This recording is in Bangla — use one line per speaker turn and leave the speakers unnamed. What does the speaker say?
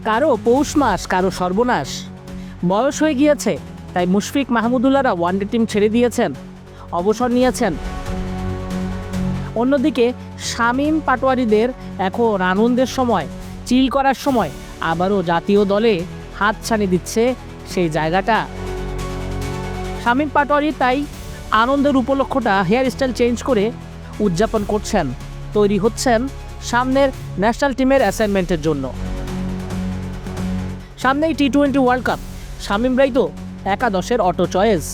কারো পৌষ মাস, কারো সর্বনাশ। বয়স হয়ে গিয়েছে, তাই মুশফিক মাহমুদুল্লাহরা ওয়ানডে টিম ছেড়ে দিয়েছেন, অবসর নিয়েছেন। অন্যদিকে শামীম পাটোয়ারিদের এখন আনন্দের সময়, চিল করার সময়। আবারও জাতীয় দলে হাতছানি দিচ্ছে সেই জায়গাটা। শামীম পাটোয়ারি তাই আনন্দের উপলক্ষটা হেয়ার স্টাইল চেঞ্জ করে উদযাপন করছেন, তৈরি হচ্ছেন সামনের ন্যাশনাল টিমের অ্যাসাইনমেন্টের জন্য। সামনেই টি-20 ওয়ার্ল্ড কাপ, শামীমরাই তো একাদশের অটো চয়েস।